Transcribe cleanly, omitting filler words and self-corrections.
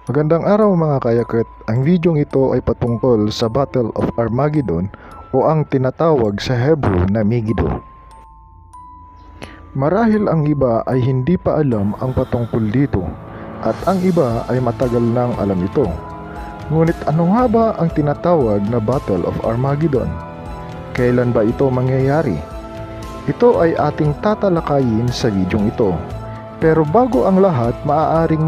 Magandang araw mga kayakit. Ang videong ito ay patungkol sa Battle of Armageddon o ang tinatawag sa Hebrew na Megiddo. Marahil ang iba ay hindi pa alam ang patungkol dito at ang iba ay matagal nang alam ito. Ngunit ano nga ba ang tinatawag na Battle of Armageddon? Kailan ba ito mangyayari? Ito ay ating tatalakayin sa videong ito. Pero bago ang lahat, maaaring